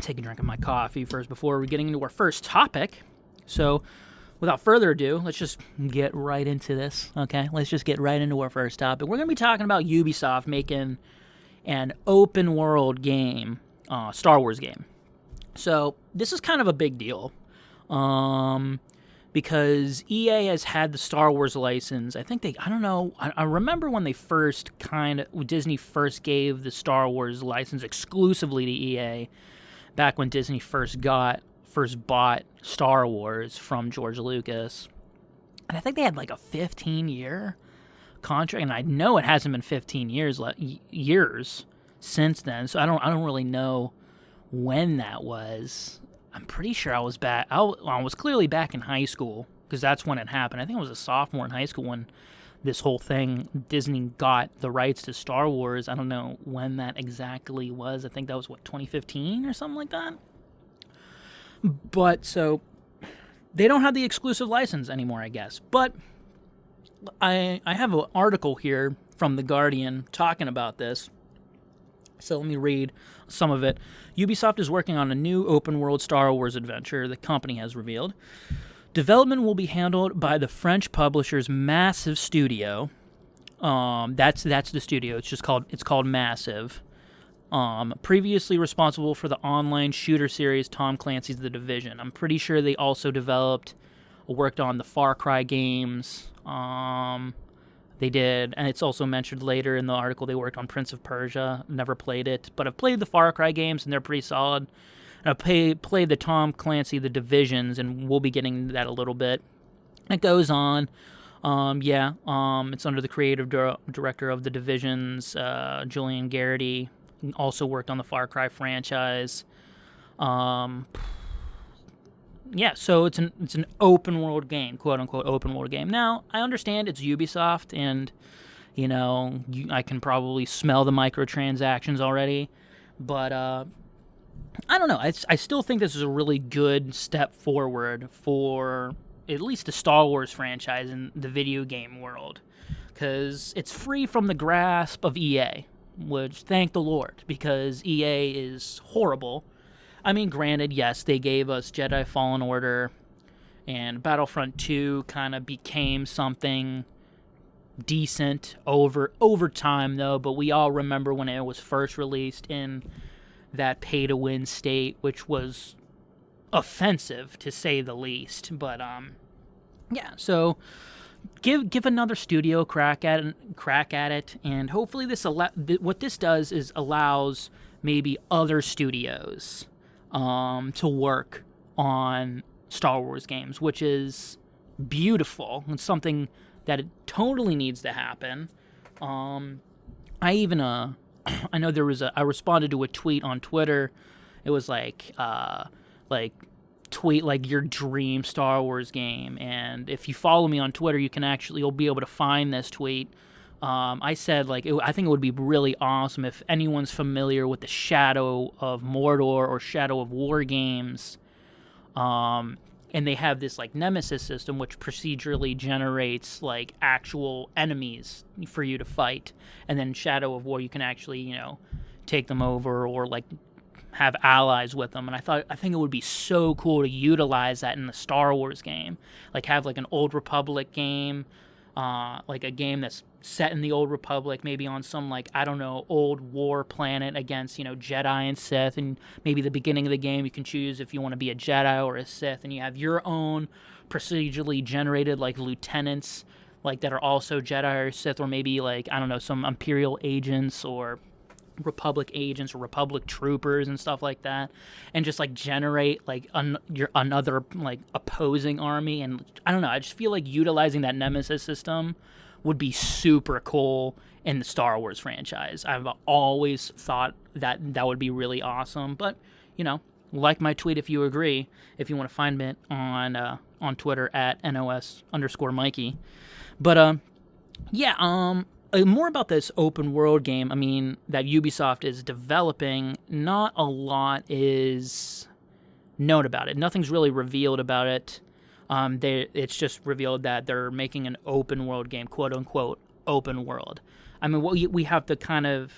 take a drink of my coffee first before we're getting into our first topic. So, without further ado, let's just get right into this, okay? Let's just get right into our first topic. We're going to be talking about Ubisoft making an open-world game, Star Wars game. So, this is kind of a big deal, because EA has had the Star Wars license. I remember when Disney first gave the Star Wars license exclusively to EA, back when Disney first bought Star Wars from George Lucas. And I think they had like a 15-year contract, and I know it hasn't been 15 years since then, so I don't really know when that was. I'm pretty sure I was clearly back in high school, because that's when it happened. I think I was a sophomore in high school when this whole thing, Disney got the rights to Star Wars. I don't know when that exactly was. I think that was, 2015 or something like that? But, so, they don't have the exclusive license anymore, I guess. But I have an article here from The Guardian talking about this. So let me read some of it. Ubisoft is working on a new open-world Star Wars adventure, the company has revealed. Development will be handled by the French publisher's Massive Studio. That's the studio. It's called Massive. Previously responsible for the online shooter series Tom Clancy's The Division. I'm pretty sure they also worked on the Far Cry games. They did, and it's also mentioned later in the article, they worked on Prince of Persia. Never played it, but I've played the Far Cry games, and they're pretty solid. And I've played the Tom Clancy, The Divisions, and we'll be getting into that a little bit. It goes on. It's under the creative director of The Divisions, Julian Garrity. Also worked on the Far Cry franchise. So it's an open world game, quote unquote open world game. Now, I understand it's Ubisoft, and I can probably smell the microtransactions already, but I don't know. I still think this is a really good step forward for at least the Star Wars franchise in the video game world, because it's free from the grasp of EA, which, thank the Lord, because EA is horrible. I mean, granted, yes, they gave us Jedi Fallen Order, and Battlefront 2 kind of became something decent over time, though, but we all remember when it was first released in that pay-to-win state, which was offensive, to say the least. But, so give another studio a crack at it, and hopefully what this does is allows maybe other studios to work on Star Wars games, which is beautiful. It's something that it totally needs to happen. I know I responded to a tweet on Twitter. It was tweet your dream Star Wars game, and if you follow me on Twitter, you'll be able to find this tweet. I said, I think it would be really awesome if anyone's familiar with the Shadow of Mordor or Shadow of War games, and they have this, Nemesis system, which procedurally generates, actual enemies for you to fight, and then Shadow of War, you can actually, take them over or, have allies with them, and I think it would be so cool to utilize that in the Star Wars game, have, an Old Republic game, a game that's set in the Old Republic, maybe on some, old war planet against, Jedi and Sith, and maybe the beginning of the game you can choose if you want to be a Jedi or a Sith, and you have your own procedurally generated, lieutenants, that are also Jedi or Sith, or maybe, some Imperial agents, or Republic agents, or Republic troopers, and stuff like that, and just, generate, another, opposing army, and, I don't know, I just feel like utilizing that Nemesis system would be super cool in the Star Wars franchise. I've always thought that would be really awesome, but, like my tweet if you agree, if you want to find me on Twitter at NOS_Mikey. But, more about this open world game, that Ubisoft is developing. Not a lot is known about it. Nothing's really revealed about it. It's just revealed that they're making an open world game, quote unquote open world. What we have to kind of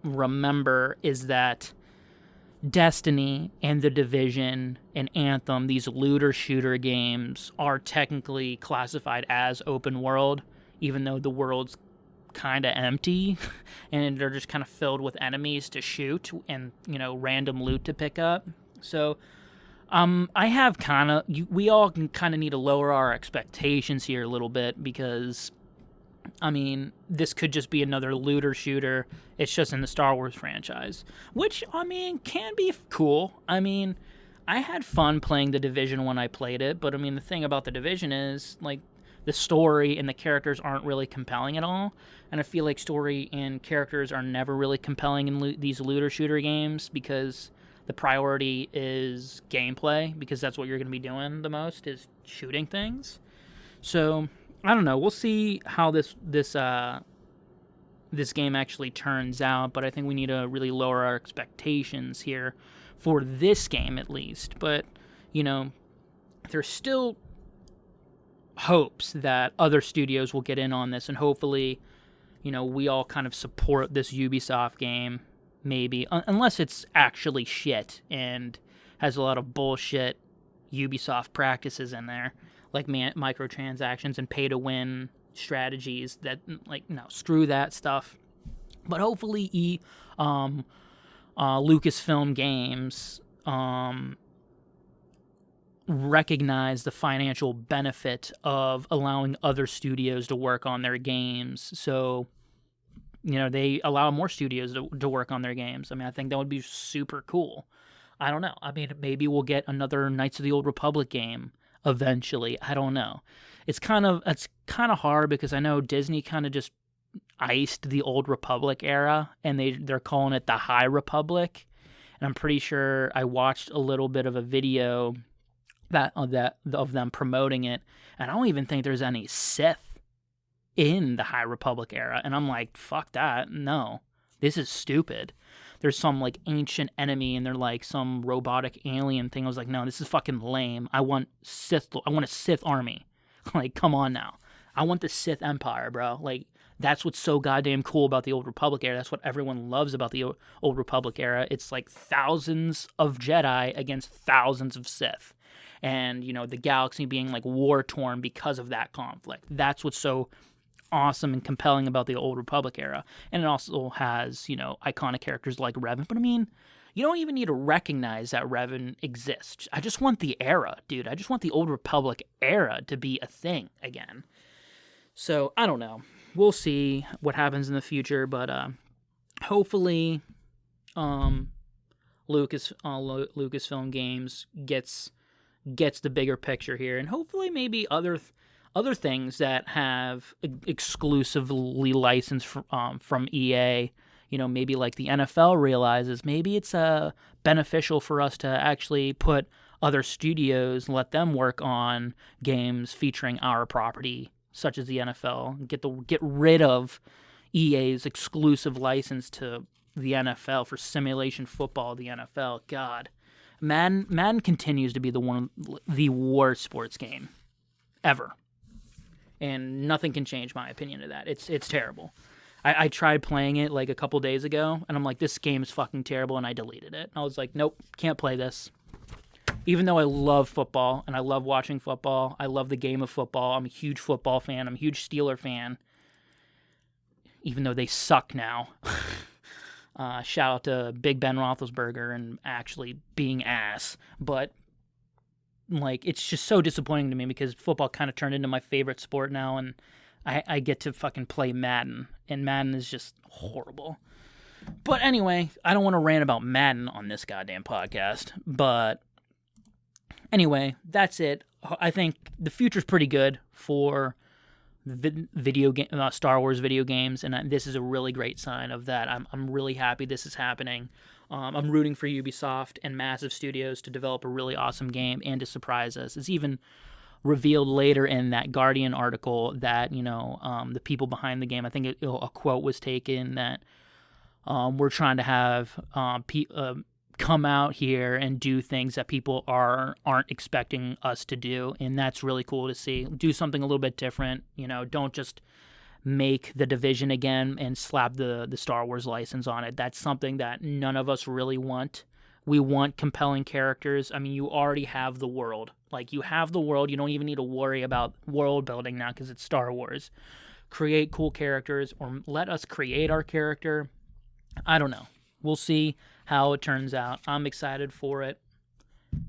remember is that Destiny and The Division and Anthem, these looter shooter games, are technically classified as open world, even though the world's kind of empty and they're just kind of filled with enemies to shoot and, random loot to pick up. So I have we all kind of need to lower our expectations here a little bit, because this could just be another looter shooter. It's just in the Star Wars franchise, which, can be cool. I had fun playing The Division when I played it, but the thing about The Division is, the story and the characters aren't really compelling at all, and I feel like story and characters are never really compelling in these looter shooter games, because the priority is gameplay, because that's what you're going to be doing the most, is shooting things. So I don't know. We'll see how this game actually turns out, but I think we need to really lower our expectations here for this game, at least. But there's still hopes that other studios will get in on this, and hopefully, we all kind of support this Ubisoft game. Maybe, unless it's actually shit and has a lot of bullshit Ubisoft practices in there, like microtransactions and pay-to-win strategies that, no, screw that stuff. But hopefully Lucasfilm Games recognize the financial benefit of allowing other studios to work on their games, so they allow more studios to work on their games. I think that would be super cool. I don't know. Maybe we'll get another Knights of the Old Republic game eventually. I don't know. It's kind of hard, because I know Disney kind of just iced the Old Republic era, and they're calling it the High Republic. And I'm pretty sure I watched a little bit of a video of them promoting it, and I don't even think there's any Sith in the High Republic era, and I'm like, fuck that, no, this is stupid. There's some ancient enemy, and they're some robotic alien thing. I was like, no, this is fucking lame. I want a Sith army. Come on now. I want the Sith Empire, bro. That's what's so goddamn cool about the Old Republic era. That's what everyone loves about the Old Republic era. It's thousands of Jedi against thousands of Sith, and the galaxy being war-torn because of that conflict. That's what's so awesome and compelling about the Old Republic era. And it also has, iconic characters like Revan. But you don't even need to recognize that Revan exists. I just want the era, dude. I just want the Old Republic era to be a thing again. So, I don't know. We'll see what happens in the future, but hopefully Lucasfilm Games gets the bigger picture here, and hopefully maybe other things that have exclusively licensed from EA, maybe the NFL realizes maybe it's beneficial for us to actually put other studios and let them work on games featuring our property, such as the NFL, get rid of EA's exclusive license to the NFL for simulation football. The NFL, God, Madden continues to be the worst sports game ever. And nothing can change my opinion of that. It's terrible. I tried playing it a couple days ago, and I'm like, this game is fucking terrible, and I deleted it. I was like, nope, can't play this. Even though I love football, and I love watching football, I love the game of football, I'm a huge football fan, I'm a huge Steeler fan, even though they suck now. Shout out to Big Ben Roethlisberger and actually being ass. But it's just so disappointing to me, because football kind of turned into my favorite sport now, and I get to fucking play Madden, and Madden is just horrible. But anyway, I don't want to rant about Madden on this goddamn podcast, but anyway, that's it. I think the future's pretty good for Star Wars video games, and this is a really great sign of that. I'm really happy this is happening. I'm rooting for Ubisoft and massive studios to develop a really awesome game and to surprise us. It's even revealed later in that Guardian article that, the people behind the game, I think a quote was taken that we're trying to have come out here and do things that people aren't expecting us to do, and that's really cool to see. Do something a little bit different, don't just make The Division again and slap the Star Wars license on it. That's something that none of us really want. We want compelling characters. I mean, you already have the world. Like, you have the world. You don't even need to worry about world building now because it's Star Wars. Create cool characters, or let us create our character. I don't know. We'll see how it turns out. I'm excited for it,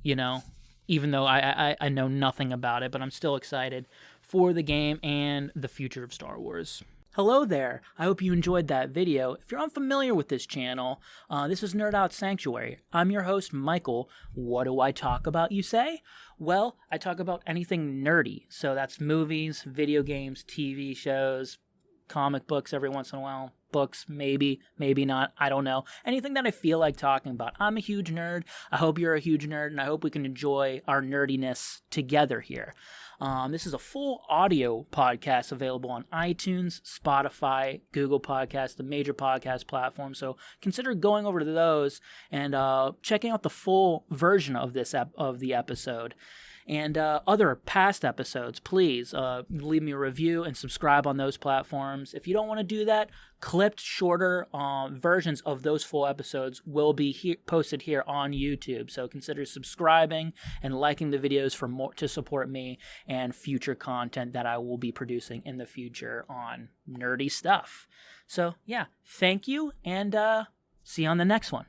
you know, even though I know nothing about it, but I'm still excited for the game and the future of Star Wars. Hello there. I hope you enjoyed that video. If you're unfamiliar with this channel, this is Nerd Out Sanctuary. I'm your host, Michael. What do I talk about, you say? Well, I talk about anything nerdy. So that's movies, video games, TV shows, comic books every once in a while. Books, maybe, maybe not. I don't know. Anything that I feel like talking about. I'm a huge nerd. I hope you're a huge nerd, and I hope we can enjoy our nerdiness together here. This is a full audio podcast available on iTunes, Spotify, Google Podcasts, the major podcast platforms. So consider going over to those and checking out the full version of this of the episode. And other past episodes, please leave me a review and subscribe on those platforms. If you don't want to do that, clipped, shorter versions of those full episodes will be posted here on YouTube. So consider subscribing and liking the videos for more to support me and future content that I will be producing in the future on nerdy stuff. So yeah, thank you, and see you on the next one.